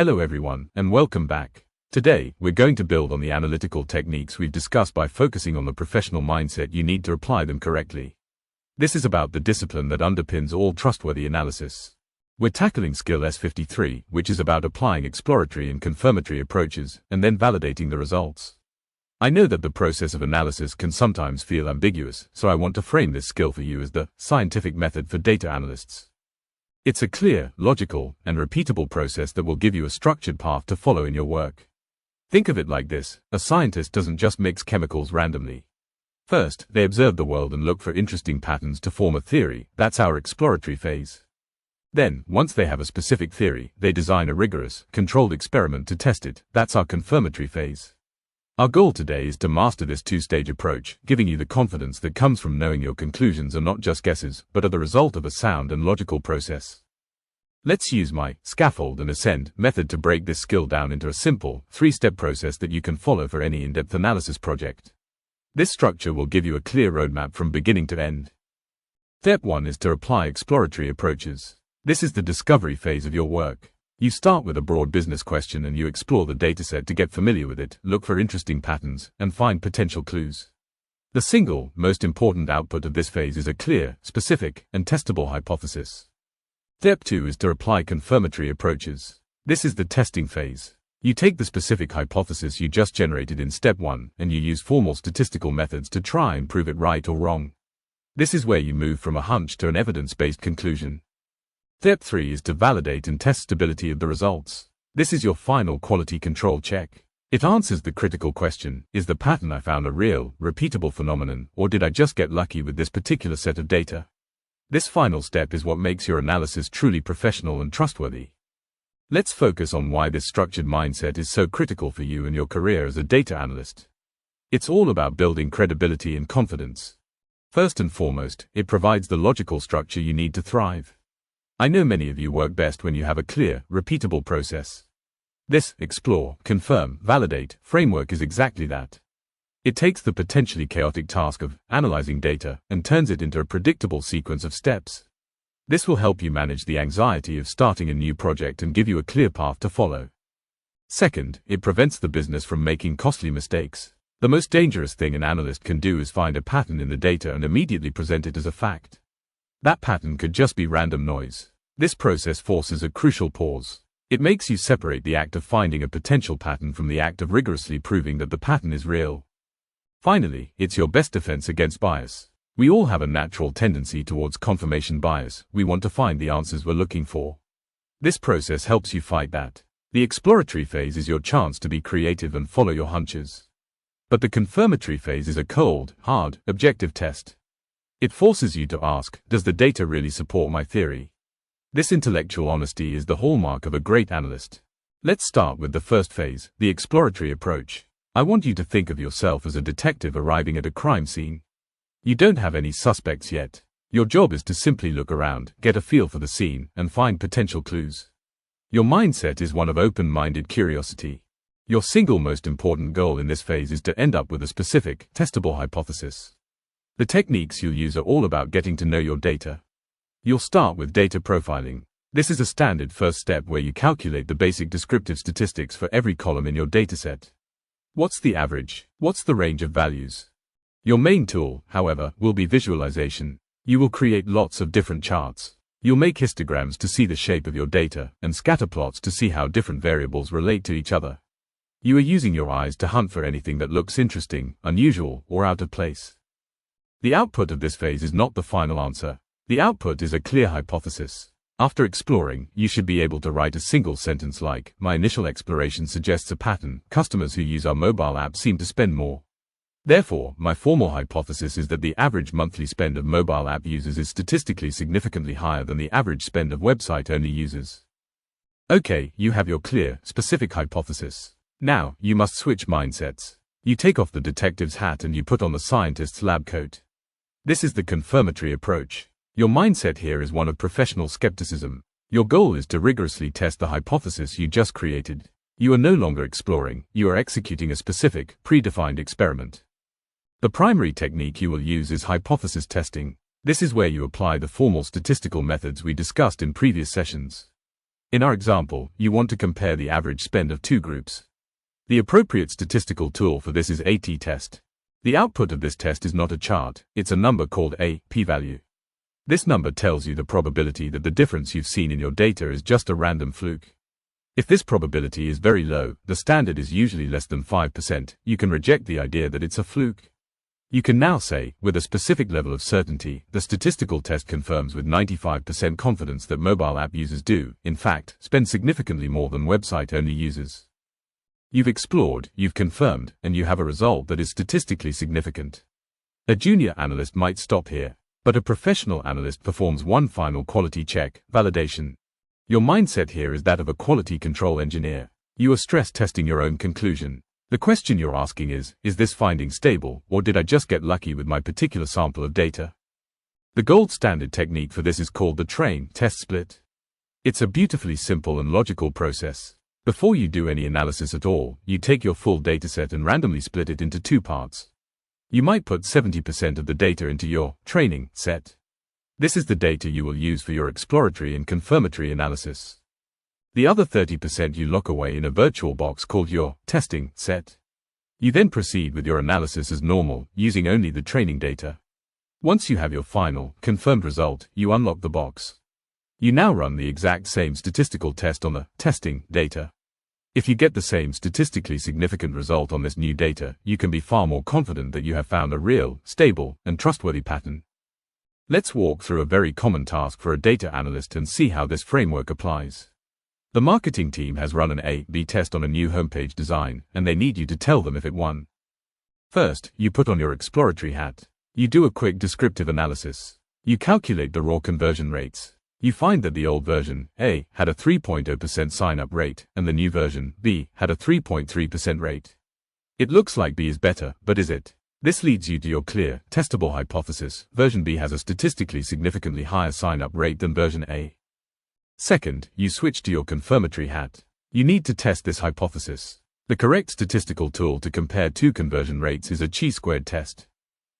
Hello everyone, and welcome back. Today, we're going to build on the analytical techniques we've discussed by focusing on the professional mindset you need to apply them correctly. This is about the discipline that underpins all trustworthy analysis. We're tackling Skill S53, which is about applying exploratory and confirmatory approaches, and then validating the results. I know that the process of analysis can sometimes feel ambiguous, so I want to frame this skill for you as the scientific method for data analysts. It's a clear, logical, and repeatable process that will give you a structured path to follow in your work. Think of it like this: a scientist doesn't just mix chemicals randomly. First, they observe the world and look for interesting patterns to form a theory. That's our exploratory phase. Then, once they have a specific theory, they design a rigorous, controlled experiment to test it. That's our confirmatory phase. Our goal today is to master this two-stage approach, giving you the confidence that comes from knowing your conclusions are not just guesses, but are the result of a sound and logical process. Let's use my scaffold and ascend method to break this skill down into a simple, three-step process that you can follow for any in-depth analysis project. This structure will give you a clear roadmap from beginning to end. Step 1 is to apply exploratory approaches. This is the discovery phase of your work. You start with a broad business question and you explore the dataset to get familiar with it, look for interesting patterns, and find potential clues. The single, most important output of this phase is a clear, specific, and testable hypothesis. Step 2 is to apply confirmatory approaches. This is the testing phase. You take the specific hypothesis you just generated in step 1, and you use formal statistical methods to try and prove it right or wrong. This is where you move from a hunch to an evidence-based conclusion. Step 3 is to validate and test stability of the results. This is your final quality control check. It answers the critical question: is the pattern I found a real, repeatable phenomenon, or did I just get lucky with this particular set of data? This final step is what makes your analysis truly professional and trustworthy. Let's focus on why this structured mindset is so critical for you and your career as a data analyst. It's all about building credibility and confidence. First and foremost, it provides the logical structure you need to thrive. I know many of you work best when you have a clear, repeatable process. This explore, confirm, validate framework is exactly that. It takes the potentially chaotic task of analyzing data and turns it into a predictable sequence of steps. This will help you manage the anxiety of starting a new project and give you a clear path to follow. Second, it prevents the business from making costly mistakes. The most dangerous thing an analyst can do is find a pattern in the data and immediately present it as a fact. That pattern could just be random noise. This process forces a crucial pause. It makes you separate the act of finding a potential pattern from the act of rigorously proving that the pattern is real. Finally, it's your best defense against bias. We all have a natural tendency towards confirmation bias. We want to find the answers we're looking for. This process helps you fight that. The exploratory phase is your chance to be creative and follow your hunches. But the confirmatory phase is a cold, hard, objective test. It forces you to ask, does the data really support my theory? This intellectual honesty is the hallmark of a great analyst. Let's start with the first phase, the exploratory approach. I want you to think of yourself as a detective arriving at a crime scene. You don't have any suspects yet. Your job is to simply look around, get a feel for the scene, and find potential clues. Your mindset is one of open-minded curiosity. Your single most important goal in this phase is to end up with a specific, testable hypothesis. The techniques you'll use are all about getting to know your data. You'll start with data profiling. This is a standard first step where you calculate the basic descriptive statistics for every column in your dataset. What's the average? What's the range of values? Your main tool, however, will be visualization. You will create lots of different charts. You'll make histograms to see the shape of your data, and scatter plots to see how different variables relate to each other. You are using your eyes to hunt for anything that looks interesting, unusual, or out of place. The output of this phase is not the final answer. The output is a clear hypothesis. After exploring, you should be able to write a single sentence like, my initial exploration suggests a pattern. Customers who use our mobile app seem to spend more. Therefore, my formal hypothesis is that the average monthly spend of mobile app users is statistically significantly higher than the average spend of website-only users. Okay, you have your clear, specific hypothesis. Now, you must switch mindsets. You take off the detective's hat and you put on the scientist's lab coat. This is the confirmatory approach. Your mindset here is one of professional skepticism. Your goal is to rigorously test the hypothesis you just created. You are no longer exploring, you are executing a specific, predefined experiment. The primary technique you will use is hypothesis testing. This is where you apply the formal statistical methods we discussed in previous sessions. In our example, you want to compare the average spend of two groups. The appropriate statistical tool for this is a t-test. The output of this test is not a chart, it's a number called a p-value. This number tells you the probability that the difference you've seen in your data is just a random fluke. If this probability is very low, the standard is usually less than 5%, you can reject the idea that it's a fluke. You can now say, with a specific level of certainty, the statistical test confirms with 95% confidence that mobile app users do, in fact, spend significantly more than website-only users. You've explored, you've confirmed, and you have a result that is statistically significant. A junior analyst might stop here, but a professional analyst performs one final quality check, validation. Your mindset here is that of a quality control engineer. You are stress testing your own conclusion. The question you're asking is this finding stable, or did I just get lucky with my particular sample of data? The gold standard technique for this is called the train-test split. It's a beautifully simple and logical process. Before you do any analysis at all, you take your full dataset and randomly split it into two parts. You might put 70% of the data into your training set. This is the data you will use for your exploratory and confirmatory analysis. The other 30% you lock away in a virtual box called your testing set. You then proceed with your analysis as normal, using only the training data. Once you have your final, confirmed result, you unlock the box. You now run the exact same statistical test on the testing data. If you get the same statistically significant result on this new data, you can be far more confident that you have found a real, stable, and trustworthy pattern. Let's walk through a very common task for a data analyst and see how this framework applies. The marketing team has run an A/B test on a new homepage design, and they need you to tell them if it won. First, you put on your exploratory hat. You do a quick descriptive analysis. You calculate the raw conversion rates. You find that the old version, A, had a 3.0% sign-up rate, and the new version, B, had a 3.3% rate. It looks like B is better, but is it? This leads you to your clear, testable hypothesis. Version B has a statistically significantly higher sign-up rate than version A. Second, you switch to your confirmatory hat. You need to test this hypothesis. The correct statistical tool to compare two conversion rates is a chi-squared test.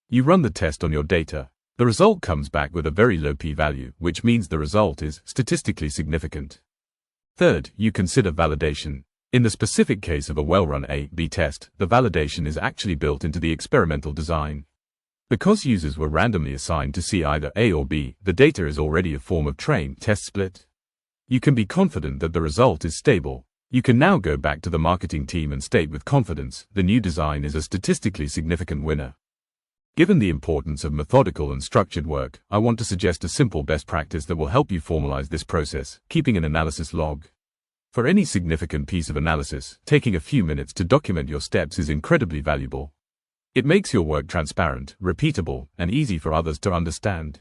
You run the test on your data. The result comes back with a very low p-value, which means the result is statistically significant. Third, you consider validation. In the specific case of a well-run A/B test, the validation is actually built into the experimental design. Because users were randomly assigned to see either A or B, the data is already a form of train-test split. You can be confident that the result is stable. You can now go back to the marketing team and state with confidence, the new design is a statistically significant winner. Given the importance of methodical and structured work, I want to suggest a simple best practice that will help you formalize this process, keeping an analysis log. For any significant piece of analysis, taking a few minutes to document your steps is incredibly valuable. It makes your work transparent, repeatable, and easy for others to understand.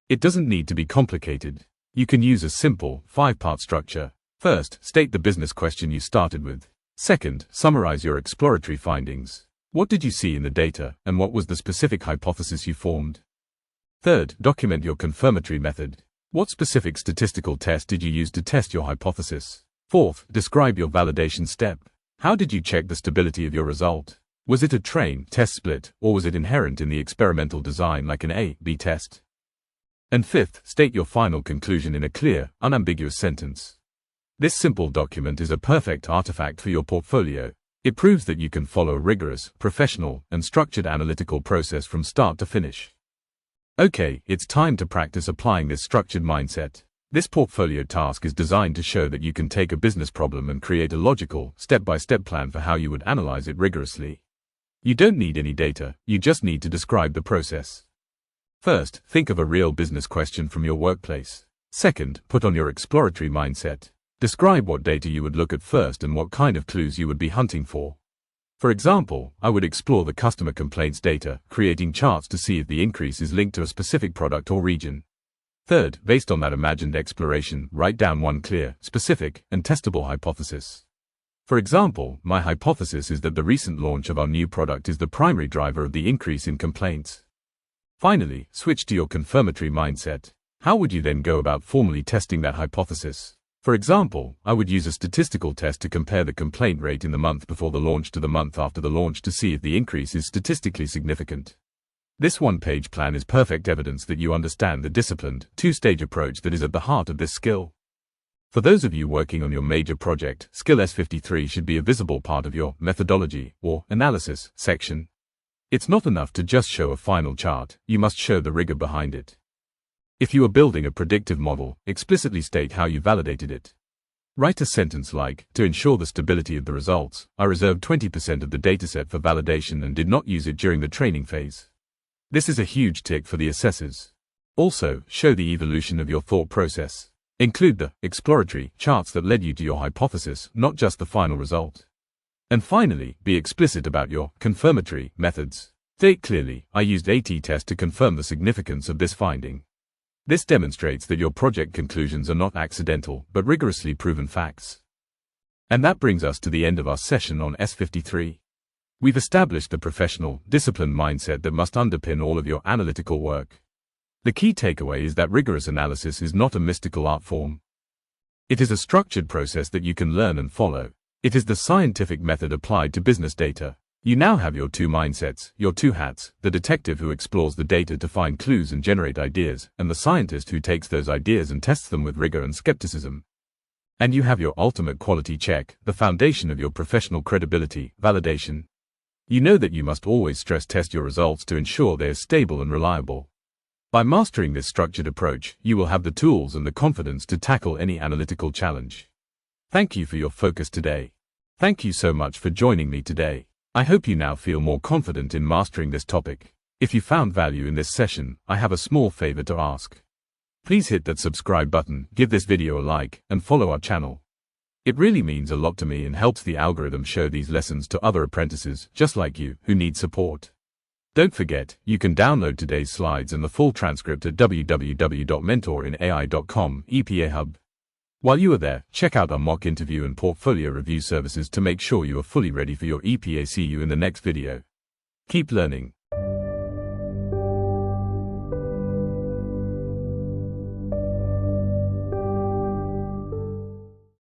It doesn't need to be complicated. You can use a simple, 5-part structure. First, state the business question you started with. Second, summarize your exploratory findings. What did you see in the data, and what was the specific hypothesis you formed? Third, document your confirmatory method. What specific statistical test did you use to test your hypothesis? Fourth, describe your validation step. How did you check the stability of your result? Was it a train-test split, or was it inherent in the experimental design like an A/B test? And fifth, state your final conclusion in a clear, unambiguous sentence. This simple document is a perfect artifact for your portfolio. It proves that you can follow a rigorous, professional, and structured analytical process from start to finish. Okay, it's time to practice applying this structured mindset. This portfolio task is designed to show that you can take a business problem and create a logical, step-by-step plan for how you would analyze it rigorously. You don't need any data, you just need to describe the process. First, think of a real business question from your workplace. Second, put on your exploratory mindset. Describe what data you would look at first and what kind of clues you would be hunting for. For example, I would explore the customer complaints data, creating charts to see if the increase is linked to a specific product or region. Third, based on that imagined exploration, write down one clear, specific, and testable hypothesis. For example, my hypothesis is that the recent launch of our new product is the primary driver of the increase in complaints. Finally, switch to your confirmatory mindset. How would you then go about formally testing that hypothesis? For example, I would use a statistical test to compare the complaint rate in the month before the launch to the month after the launch to see if the increase is statistically significant. This one-page plan is perfect evidence that you understand the disciplined, two-stage approach that is at the heart of this skill. For those of you working on your major project, Skill S53 should be a visible part of your methodology or analysis section. It's not enough to just show a final chart, you must show the rigor behind it. If you are building a predictive model, explicitly state how you validated it. Write a sentence like, to ensure the stability of the results, I reserved 20% of the dataset for validation and did not use it during the training phase. This is a huge tick for the assessors. Also, show the evolution of your thought process. Include the exploratory charts that led you to your hypothesis, not just the final result. And finally, be explicit about your confirmatory methods. State clearly, I used a t-test to confirm the significance of this finding. This demonstrates that your project conclusions are not accidental, but rigorously proven facts. And that brings us to the end of our session on S53. We've established the professional, disciplined mindset that must underpin all of your analytical work. The key takeaway is that rigorous analysis is not a mystical art form. It is a structured process that you can learn and follow. It is the scientific method applied to business data. You now have your two mindsets, your two hats, the detective who explores the data to find clues and generate ideas, and the scientist who takes those ideas and tests them with rigor and skepticism. And you have your ultimate quality check, the foundation of your professional credibility, validation. You know that you must always stress test your results to ensure they are stable and reliable. By mastering this structured approach, you will have the tools and the confidence to tackle any analytical challenge. Thank you for your focus today. Thank you so much for joining me today. I hope you now feel more confident in mastering this topic. If you found value in this session, I have a small favor to ask. Please hit that subscribe button, give this video a like, and follow our channel. It really means a lot to me and helps the algorithm show these lessons to other apprentices, just like you, who need support. Don't forget, you can download today's slides and the full transcript at www.mentorinai.com EPA Hub. While you are there, check out our mock interview and portfolio review services to make sure you are fully ready for your EPA. See you in the next video. Keep learning.